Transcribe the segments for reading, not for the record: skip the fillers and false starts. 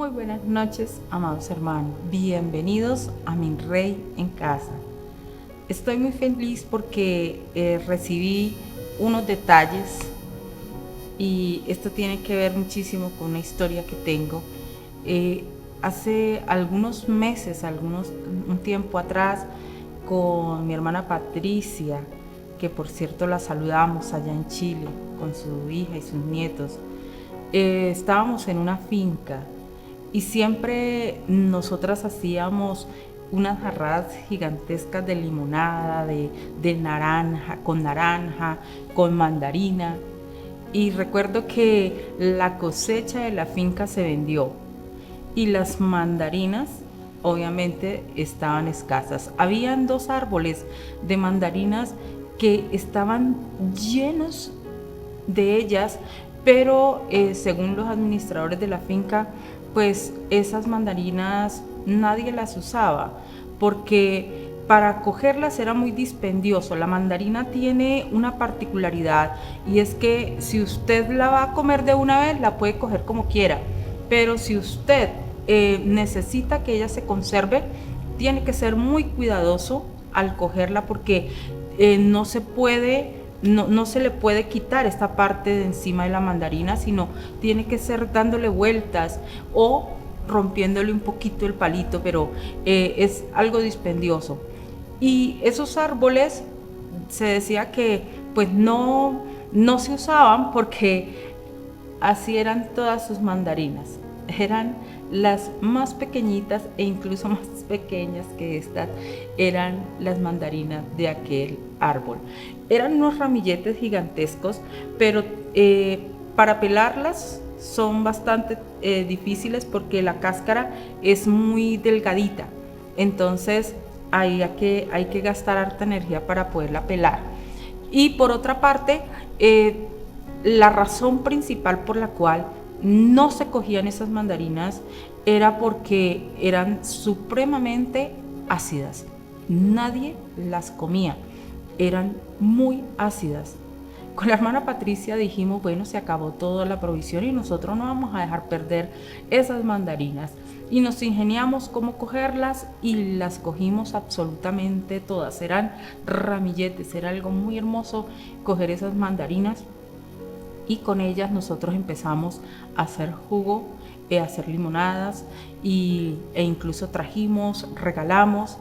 Muy buenas noches, amados hermanos. Bienvenidos a Mi Rey en Casa. Estoy muy feliz porque recibí unos detalles y esto tiene que ver muchísimo con una historia que tengo. Hace algunos meses, un tiempo atrás, con mi hermana Patricia, que por cierto la saludamos allá en Chile, con su hija y sus nietos, estábamos en una finca. Y siempre nosotras hacíamos unas jarradas gigantescas de limonada, de naranja, con mandarina. Y recuerdo que la cosecha de la finca se vendió y las mandarinas obviamente estaban escasas. Habían 2 árboles de mandarinas que estaban llenos de ellas, pero según los administradores de la finca, pues esas mandarinas nadie las usaba porque para cogerlas era muy dispendioso. La mandarina tiene una particularidad y es que si usted la va a comer de una vez, la puede coger como quiera, pero si usted necesita que ella se conserve, tiene que ser muy cuidadoso al cogerla porque no se le puede quitar esta parte de encima de la mandarina, sino tiene que ser dándole vueltas o rompiéndole un poquito el palito, pero es algo dispendioso. Y esos árboles se decía que pues no se usaban porque así eran todas sus mandarinas. Eran las más pequeñitas e incluso más pequeñas que estas eran las mandarinas de aquel árbol. Eran unos ramilletes gigantescos, pero para pelarlas son bastante difíciles porque la cáscara es muy delgadita. Entonces hay que gastar harta energía para poderla pelar. Y por otra parte, la razón principal por la cual no se cogían esas mandarinas era porque eran supremamente ácidas. Nadie las comía, eran muy ácidas. Con la hermana Patricia dijimos, bueno, se acabó toda la provisión y nosotros no vamos a dejar perder esas mandarinas. Y nos ingeniamos cómo cogerlas y las cogimos absolutamente todas. Eran ramilletes, era algo muy hermoso coger esas mandarinas. Y con ellas nosotros empezamos a hacer jugo, a hacer limonadas e incluso trajimos, regalamos.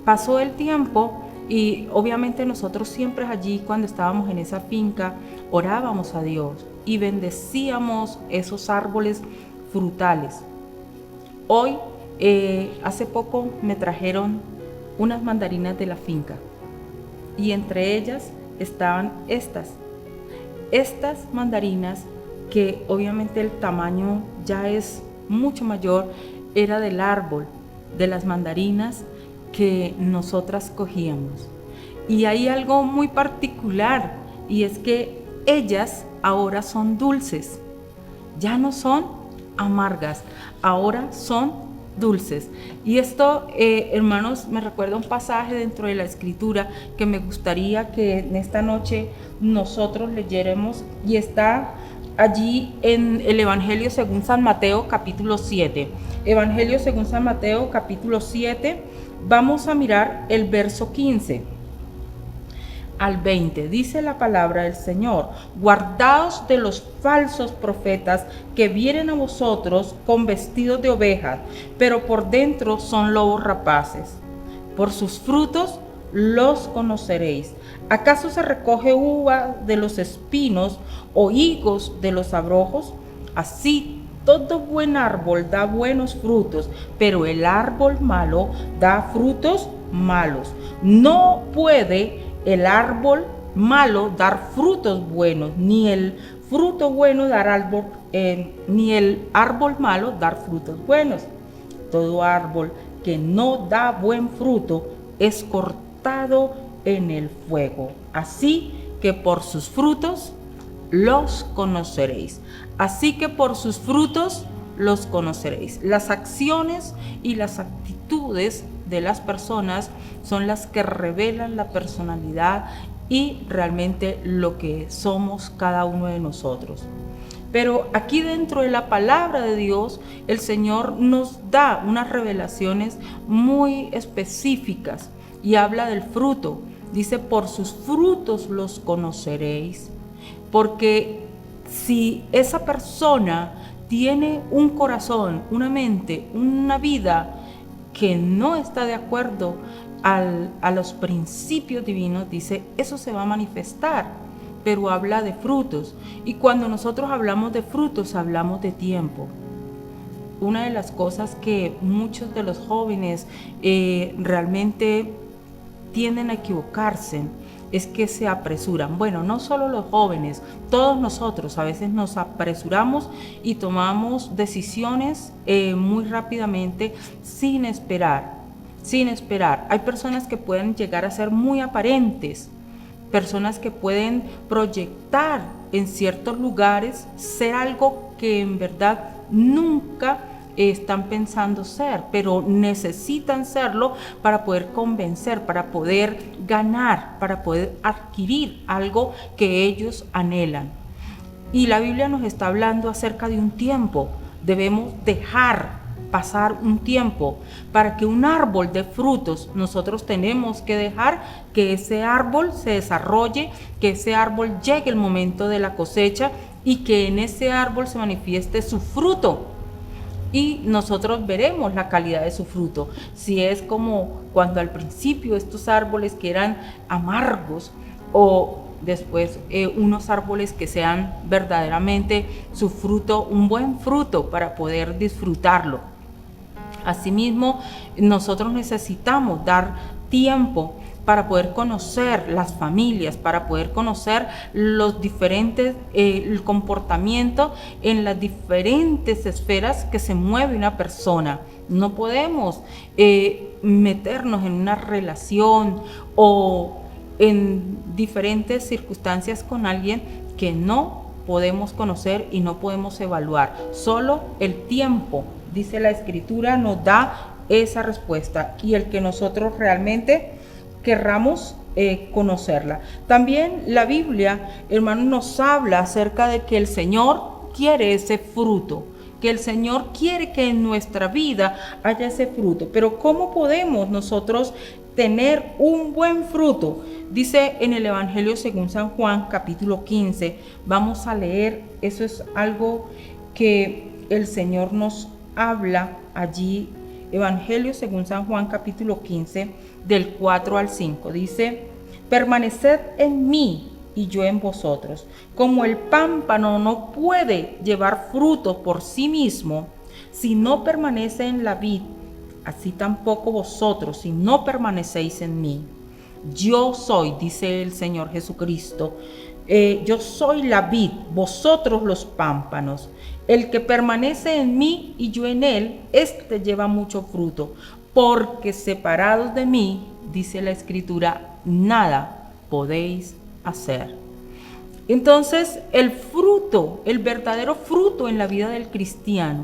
Pasó el tiempo y obviamente nosotros siempre allí cuando estábamos en esa finca orábamos a Dios y bendecíamos esos árboles frutales. Hoy, hace poco me trajeron unas mandarinas de la finca y entre ellas estaban estas mandarinas, que obviamente el tamaño ya es mucho mayor, era del árbol, de las mandarinas que nosotras cogíamos. Y hay algo muy particular, y es que ellas ahora son dulces, ya no son amargas, ahora son dulces. Y esto, hermanos, me recuerda un pasaje dentro de la Escritura que me gustaría que en esta noche nosotros leyéramos, y está allí en el Evangelio según San Mateo capítulo 7. Evangelio según San Mateo capítulo 7, vamos a mirar el verso 15 al 20. Dice la palabra del Señor: guardaos de los falsos profetas que vienen a vosotros con vestidos de ovejas, pero por dentro son lobos rapaces. Por sus frutos los conoceréis. ¿Acaso se recoge uva de los espinos o higos de los abrojos? Así todo buen árbol da buenos frutos, pero el árbol malo da frutos malos. No puede el árbol malo dar frutos buenos, ni el fruto bueno ni el árbol malo dar frutos buenos. Todo árbol que no da buen fruto es cortado en el fuego. Así que por sus frutos los conoceréis. Así que por sus frutos los conoceréis. Las acciones y las actitudes de las personas son las que revelan la personalidad y realmente lo que somos cada uno de nosotros. Pero aquí dentro de la palabra de Dios, el Señor nos da unas revelaciones muy específicas y habla del fruto. Dice, por sus frutos los conoceréis. Porque si esa persona tiene un corazón, una mente, una vida que no está de acuerdo a los principios divinos, dice, eso se va a manifestar, pero habla de frutos. Y cuando nosotros hablamos de frutos, hablamos de tiempo. Una de las cosas que muchos de los jóvenes realmente tienden a equivocarse es que se apresuran. Bueno, no solo los jóvenes, todos nosotros a veces nos apresuramos y tomamos decisiones muy rápidamente sin esperar. Hay personas que pueden llegar a ser muy aparentes, personas que pueden proyectar en ciertos lugares ser algo que en verdad nunca están pensando ser, pero necesitan serlo para poder convencer, para poder ganar, para poder adquirir algo que ellos anhelan. Y la Biblia nos está hablando acerca de un tiempo. Debemos dejar pasar un tiempo para que un árbol dé frutos. Nosotros tenemos que dejar que ese árbol se desarrolle, que ese árbol llegue el momento de la cosecha y que en ese árbol se manifieste su fruto. Y nosotros veremos la calidad de su fruto. Si es como cuando al principio estos árboles que eran amargos, o después unos árboles que sean verdaderamente su fruto, un buen fruto para poder disfrutarlo. Asimismo, nosotros necesitamos dar tiempo para poder conocer las familias, para poder conocer los diferentes, el comportamiento en las diferentes esferas que se mueve una persona. No podemos meternos en una relación o en diferentes circunstancias con alguien que no podemos conocer y no podemos evaluar. Solo el tiempo, dice la Escritura, nos da esa respuesta, y el que nosotros realmente querramos conocerla. También la Biblia, hermanos, nos habla acerca de que el Señor quiere ese fruto, que el Señor quiere que en nuestra vida haya ese fruto. Pero ¿cómo podemos nosotros tener un buen fruto? Dice en el Evangelio según San Juan, capítulo 15, vamos a leer, eso es algo que el Señor nos habla allí. Evangelio según San Juan, capítulo 15, del 4 al 5, dice: permaneced en mí y yo en vosotros. Como el pámpano no puede llevar fruto por sí mismo si no permanece en la vid, así tampoco vosotros si no permanecéis en mí. Yo soy, dice el Señor Jesucristo, yo soy la vid, vosotros los pámpanos. El que permanece en mí y yo en él, éste lleva mucho fruto, porque separados de mí, dice la Escritura, nada podéis hacer. Entonces, el fruto, el verdadero fruto en la vida del cristiano,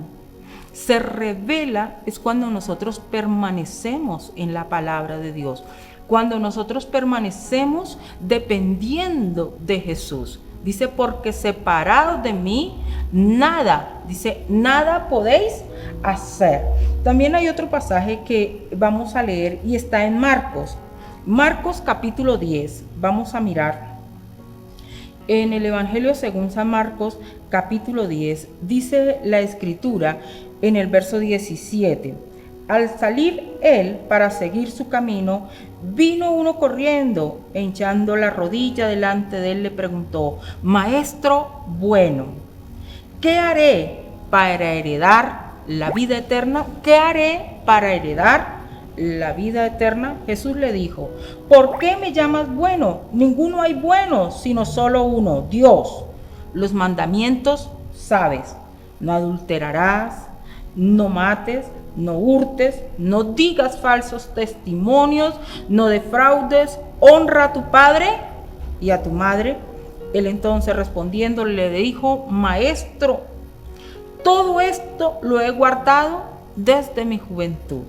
se revela es cuando nosotros permanecemos en la palabra de Dios, cuando nosotros permanecemos dependiendo de Jesús. Dice, porque separados de mí, nada, dice, nada podéis hacer. También hay otro pasaje que vamos a leer y está en Marcos. Marcos capítulo 10, vamos a mirar. En el Evangelio según San Marcos capítulo 10, dice la Escritura en el verso 17: al salir él para seguir su camino, vino uno corriendo, e hinchando la rodilla delante de él le preguntó: Maestro bueno, ¿qué haré para heredar la vida eterna? ¿Qué haré para heredar la vida eterna? Jesús le dijo: ¿por qué me llamas bueno? Ninguno hay bueno, sino solo uno, Dios. Los mandamientos sabes: no adulterarás, no mates, no hurtes, no digas falsos testimonios, no defraudes, honra a tu padre y a tu madre. Él entonces respondiendo le dijo: Maestro, todo esto lo he guardado desde mi juventud.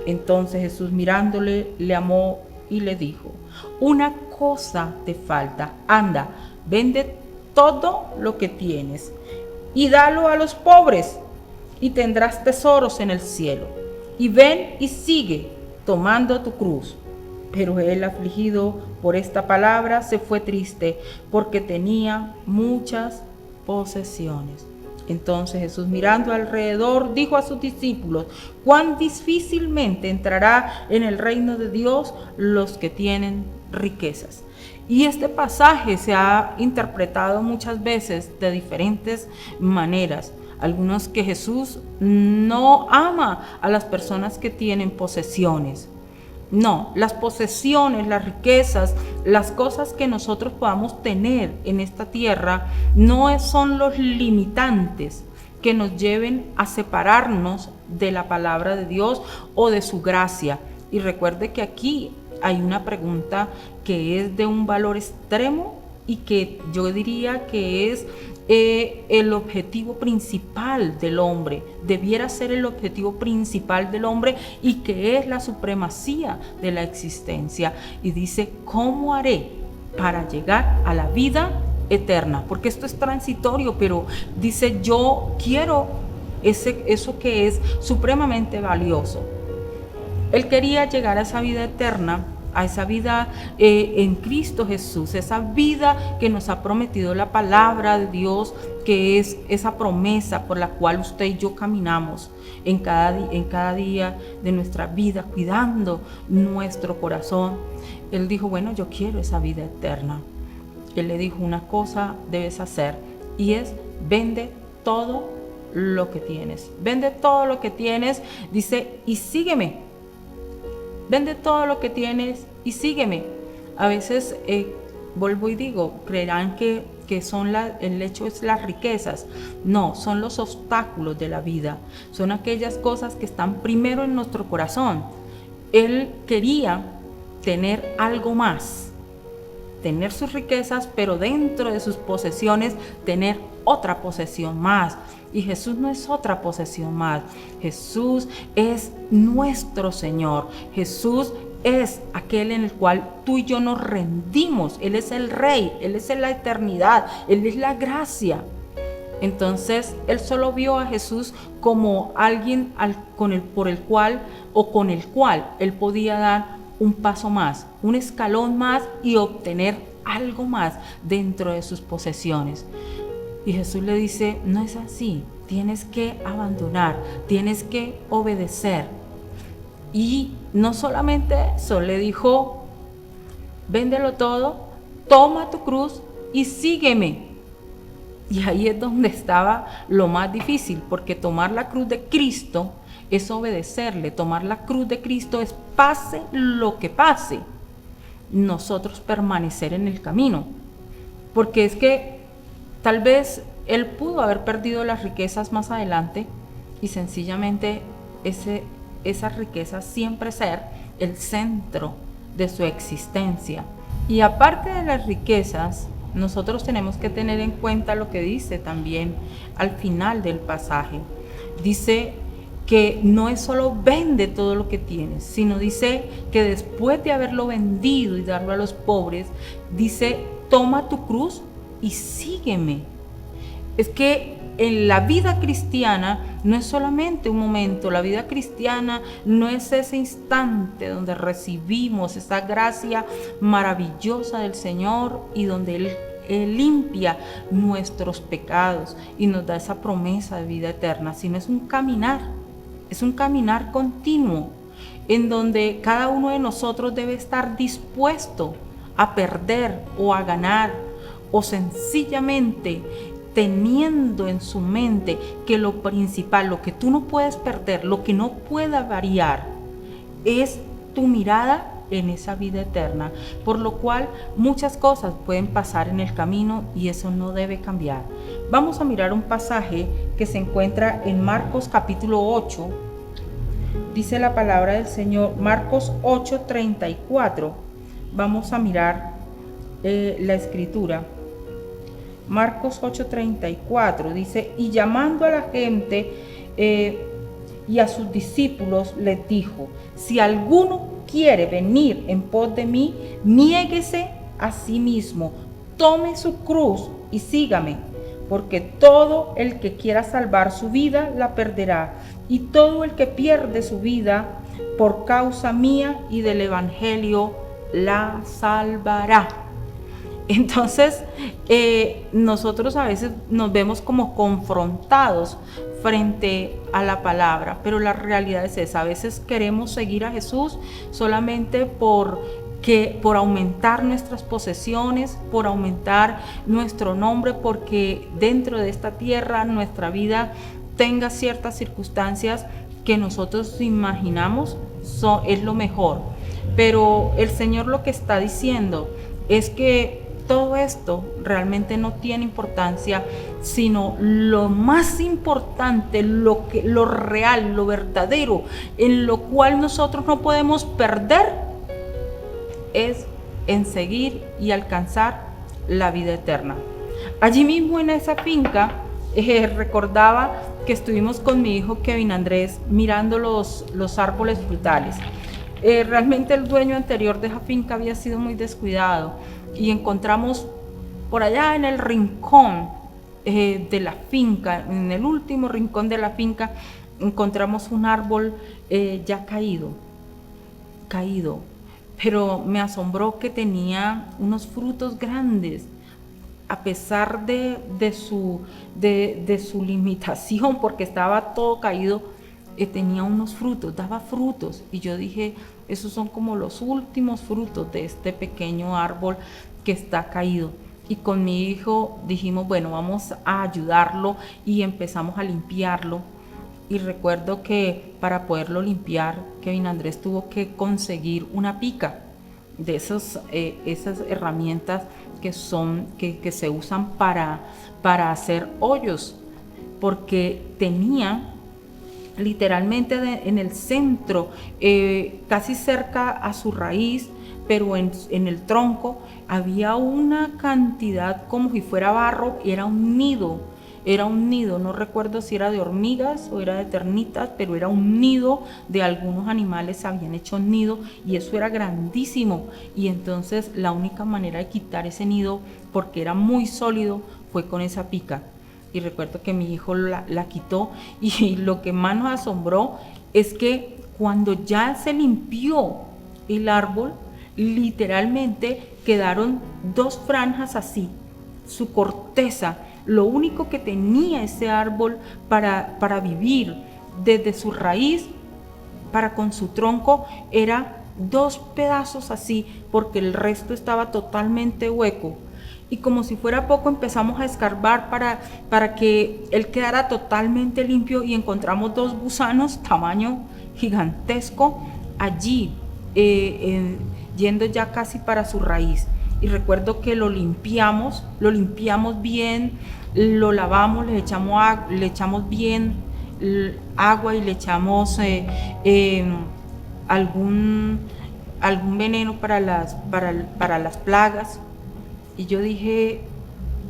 Entonces Jesús mirándole le amó y le dijo: una cosa te falta, anda, vende todo lo que tienes y dalo a los pobres, y tendrás tesoros en el cielo. Y ven y sigue tomando tu cruz. Pero él, afligido por esta palabra, se fue triste, porque tenía muchas posesiones. Entonces Jesús, mirando alrededor, dijo a sus discípulos: cuán difícilmente entrará en el reino de Dios los que tienen riquezas. Y este pasaje se ha interpretado muchas veces de diferentes maneras. Algunos que Jesús no ama a las personas que tienen posesiones. No, las posesiones, las riquezas, las cosas que nosotros podamos tener en esta tierra no son los limitantes que nos lleven a separarnos de la palabra de Dios o de su gracia. Y recuerde que aquí hay una pregunta que es de un valor extremo y que yo diría que es el objetivo principal del hombre, debiera ser el objetivo principal del hombre, y que es la supremacía de la existencia. Y dice: ¿cómo haré para llegar a la vida eterna? Porque esto es transitorio, pero dice: yo quiero eso que es supremamente valioso. Él quería llegar a esa vida eterna, a esa vida en Cristo Jesús, esa vida que nos ha prometido la palabra de Dios, que es esa promesa por la cual usted y yo caminamos en cada día de nuestra vida, cuidando nuestro corazón. Él dijo: bueno, yo quiero esa vida eterna. Él le dijo: una cosa debes hacer, y es: vende todo lo que tienes. Vende todo lo que tienes, dice, y sígueme. Vende todo lo que tienes y sígueme. A veces, vuelvo y digo, creerán que son el hecho es las riquezas. No, son los obstáculos de la vida. Son aquellas cosas que están primero en nuestro corazón. Él quería tener algo más, tener sus riquezas, pero dentro de sus posesiones tener otra posesión más. Y Jesús no es otra posesión más. Jesús es nuestro Señor. Jesús es aquel en el cual tú y yo nos rendimos. Él es el Rey, Él es la eternidad, Él es la gracia. Entonces, Él solo vio a Jesús como alguien con el cual Él podía dar un paso más, un escalón más, y obtener algo más dentro de sus posesiones. Y Jesús le dice: no es así, tienes que abandonar, tienes que obedecer. Y no solamente eso, le dijo: véndelo todo, toma tu cruz y sígueme. Y ahí es donde estaba lo más difícil, porque tomar la cruz de Cristo es obedecerle. Tomar la cruz de Cristo es, pase lo que pase, nosotros permanecer en el camino. Porque es que tal vez él pudo haber perdido las riquezas más adelante, y sencillamente esas riquezas siempre ser el centro de su existencia. Y aparte de las riquezas, nosotros tenemos que tener en cuenta lo que dice también al final del pasaje. Dice que no es solo vende todo lo que tienes, sino dice que después de haberlo vendido y darlo a los pobres, dice: toma tu cruz y sígueme. Es que en la vida cristiana no es solamente un momento. La vida cristiana no es ese instante donde recibimos esa gracia maravillosa del Señor y donde Él limpia nuestros pecados y nos da esa promesa de vida eterna, sino es un caminar continuo, en donde cada uno de nosotros debe estar dispuesto a perder o a ganar, o sencillamente teniendo en su mente que lo principal, lo que tú no puedes perder, lo que no pueda variar, es tu mirada en esa vida eterna, por lo cual muchas cosas pueden pasar en el camino y eso no debe cambiar. Vamos a mirar un pasaje que se encuentra en Marcos capítulo 8. Dice la palabra del Señor, Marcos 8:34. Vamos a mirar la escritura. Marcos 8:34 dice: y llamando a la gente y a sus discípulos les dijo: si alguno quiere venir en pos de mí, niéguese a sí mismo, tome su cruz y sígame, porque todo el que quiera salvar su vida la perderá, y todo el que pierde su vida por causa mía y del Evangelio la salvará. Entonces, nosotros a veces nos vemos como confrontados frente a la palabra, pero la realidad es esa. A veces queremos seguir a Jesús solamente por aumentar nuestras posesiones, por aumentar nuestro nombre, porque dentro de esta tierra nuestra vida tenga ciertas circunstancias que nosotros imaginamos es lo mejor. Pero el Señor lo que está diciendo es que todo esto realmente no tiene importancia, sino lo más importante, lo real, lo verdadero, en lo cual nosotros no podemos perder, es en seguir y alcanzar la vida eterna. Allí mismo en esa finca, recordaba que estuvimos con mi hijo Kevin Andrés mirando los árboles frutales. Realmente el dueño anterior de esa finca había sido muy descuidado y encontramos por allá en el rincón de la finca, en el último rincón de la finca, encontramos un árbol ya caído, pero me asombró que tenía unos frutos grandes. A pesar de su limitación, porque estaba todo caído, tenía unos frutos, daba frutos, y yo dije, esos son como los últimos frutos de este pequeño árbol que está caído. Y con mi hijo dijimos, bueno, vamos a ayudarlo, y empezamos a limpiarlo. Y recuerdo que para poderlo limpiar, Kevin Andrés tuvo que conseguir una pica de esas herramientas que se usan para hacer hoyos, porque tenía literalmente en el centro, casi cerca a su raíz, pero en el tronco había una cantidad como si fuera barro, era un nido, no recuerdo si era de hormigas o era de termitas, pero era un nido de algunos animales, habían hecho un nido y eso era grandísimo. Y entonces la única manera de quitar ese nido, porque era muy sólido, fue con esa pica. Y recuerdo que mi hijo la quitó, y lo que más nos asombró es que cuando ya se limpió el árbol, literalmente quedaron dos franjas así, su corteza. Lo único que tenía ese árbol para vivir desde su raíz para con su tronco era dos pedazos así, porque el resto estaba totalmente hueco. Y como si fuera poco, empezamos a escarbar para que él quedara totalmente limpio, y encontramos dos gusanos tamaño gigantesco allí, yendo ya casi para su raíz. Y recuerdo que lo limpiamos bien, lo lavamos, le echamos bien agua, y le echamos algún veneno para las plagas. Y yo dije,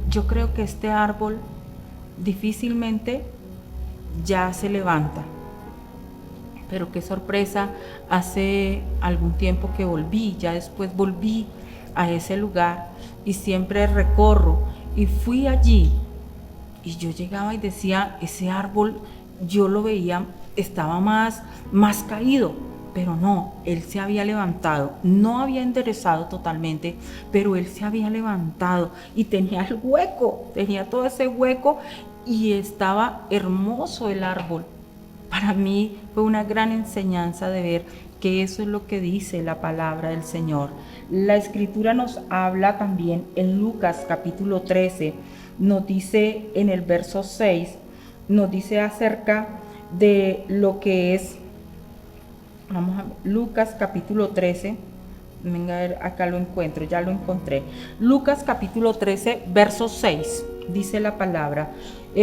yo creo que este árbol difícilmente ya se levanta. Pero qué sorpresa, hace algún tiempo que ya después volví a ese lugar, y siempre recorro, y fui allí, y yo llegaba y decía, ese árbol yo lo veía, estaba más caído, pero no, él se había levantado, no había enderezado totalmente, pero él se había levantado y tenía el hueco, tenía todo ese hueco, y estaba hermoso el árbol. Para mí fue una gran enseñanza de ver que eso es lo que dice la palabra del Señor. La Escritura nos habla también en Lucas capítulo 13, nos dice en el verso 6, nos dice acerca de lo que es, vamos a ver, Lucas capítulo 13, venga a ver, acá lo encuentro, ya lo encontré. Lucas capítulo 13, verso 6, dice la palabra,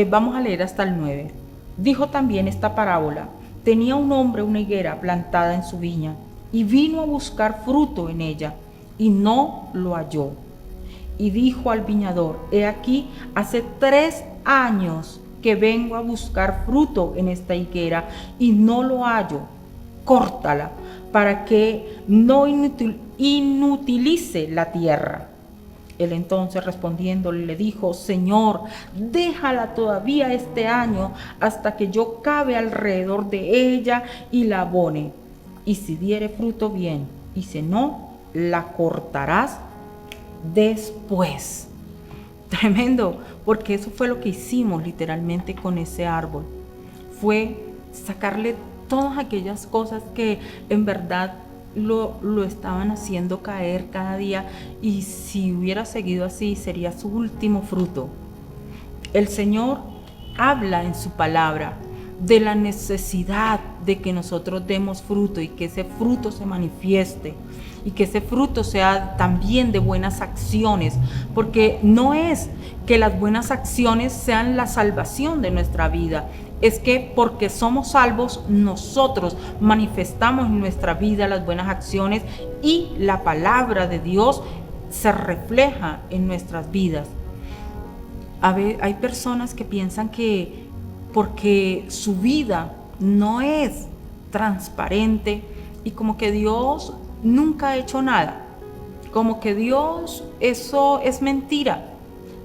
vamos a leer hasta el 9. Dijo también esta parábola: tenía un hombre una higuera plantada en su viña, y vino a buscar fruto en ella, y no lo halló. Y dijo al viñador: he aquí, hace 3 años que vengo a buscar fruto en esta higuera, y no lo hallo. Córtala, para que no inutilice la tierra. Él entonces respondiéndole le dijo: Señor, déjala todavía este año hasta que yo cabe alrededor de ella y la abone. Y si diere fruto, bien, y si no, la cortarás después. Tremendo, porque eso fue lo que hicimos literalmente con ese árbol. Fue sacarle todas aquellas cosas que en verdad lo estaban haciendo caer cada día, y si hubiera seguido así sería su último fruto. El Señor habla en su palabra de la necesidad de que nosotros demos fruto y que ese fruto se manifieste y que ese fruto sea también de buenas acciones, porque no es que las buenas acciones sean la salvación de nuestra vida, es que porque somos salvos nosotros manifestamos en nuestra vida las buenas acciones y la palabra de Dios se refleja en nuestras vidas. Hay personas que piensan que porque su vida no es transparente y como que Dios nunca ha hecho nada, como que Dios, eso es mentira,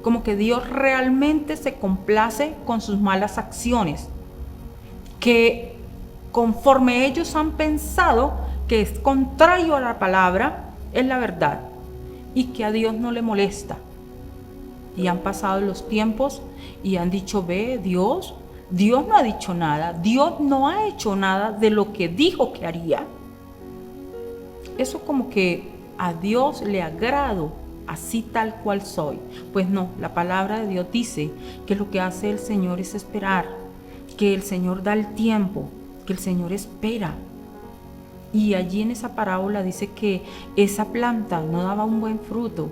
como que Dios realmente se complace con sus malas acciones, que conforme ellos han pensado que es contrario a la palabra, es la verdad, y que a Dios no le molesta. Y han pasado los tiempos y han dicho: ve, Dios no ha dicho nada, Dios no ha hecho nada de lo que dijo que haría. Eso como que a Dios le agrado así tal cual soy. Pues no, la palabra de Dios dice que lo que hace el Señor es esperar, que el Señor da el tiempo, que el Señor espera. Y allí en esa parábola dice que esa planta no daba un buen fruto,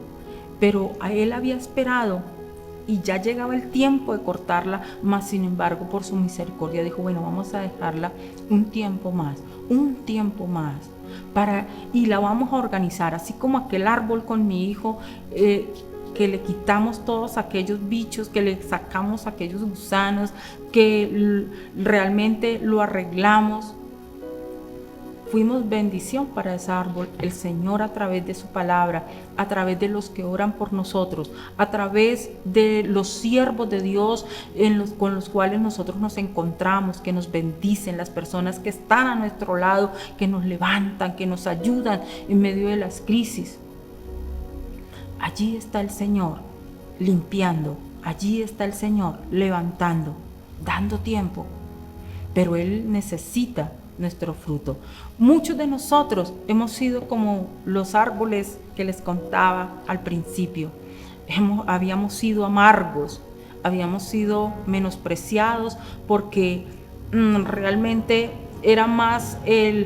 pero a él había esperado y ya llegaba el tiempo de cortarla, mas sin embargo por su misericordia dijo: bueno, vamos a dejarla un tiempo más, y la vamos a organizar, así como aquel árbol con mi hijo, que le quitamos todos aquellos bichos, que le sacamos aquellos gusanos, que realmente lo arreglamos. Fuimos bendición para ese árbol. El Señor, a través de su palabra, a través de los que oran por nosotros, a través de los siervos de Dios con los cuales nosotros nos encontramos, que nos bendicen, las personas que están a nuestro lado, que nos levantan, que nos ayudan en medio de las crisis. Allí está el Señor limpiando, allí está el Señor levantando, dando tiempo, pero Él necesita nuestro fruto. Muchos de nosotros hemos sido como los árboles que les contaba al principio. Habíamos sido amargos, habíamos sido menospreciados porque realmente era más el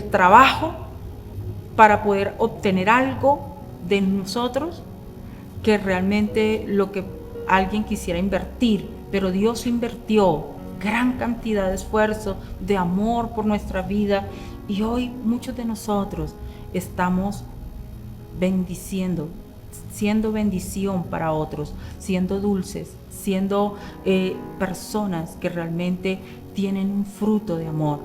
trabajo para poder obtener algo de nosotros que realmente lo que alguien quisiera invertir, pero Dios invirtió gran cantidad de esfuerzo, de amor por nuestra vida, y hoy muchos de nosotros estamos bendiciendo, siendo bendición para otros, siendo dulces, siendo personas que realmente tienen un fruto de amor.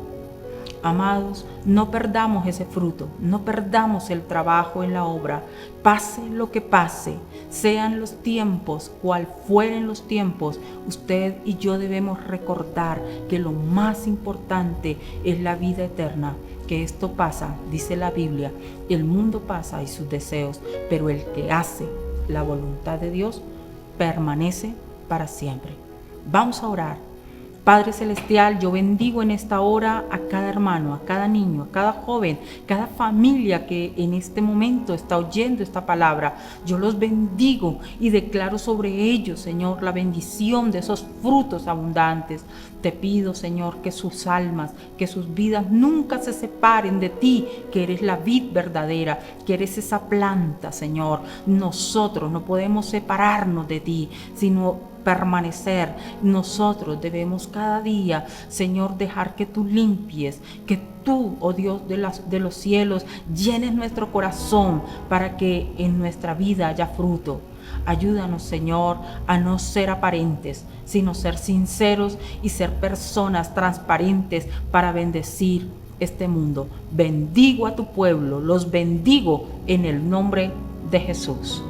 Amados, no perdamos ese fruto, no perdamos el trabajo en la obra. Pase lo que pase, sean los tiempos, cual fueren los tiempos, usted y yo debemos recordar que lo más importante es la vida eterna, que esto pasa, dice la Biblia, el mundo pasa y sus deseos, pero el que hace la voluntad de Dios permanece para siempre. Vamos a orar. Padre Celestial, yo bendigo en esta hora a cada hermano, a cada niño, a cada joven, cada familia que en este momento está oyendo esta palabra. Yo los bendigo y declaro sobre ellos, Señor, la bendición de esos frutos abundantes. Te pido, Señor, que sus almas, que sus vidas nunca se separen de ti, que eres la vid verdadera, que eres esa planta, Señor. Nosotros no podemos separarnos de ti, sino permanecer. Nosotros debemos cada día, Señor, dejar que tú limpies, que tú, oh Dios de los cielos, llenes nuestro corazón para que en nuestra vida haya fruto. Ayúdanos, Señor, a no ser aparentes, sino ser sinceros y ser personas transparentes para bendecir este mundo. Bendigo a tu pueblo, los bendigo en el nombre de Jesús.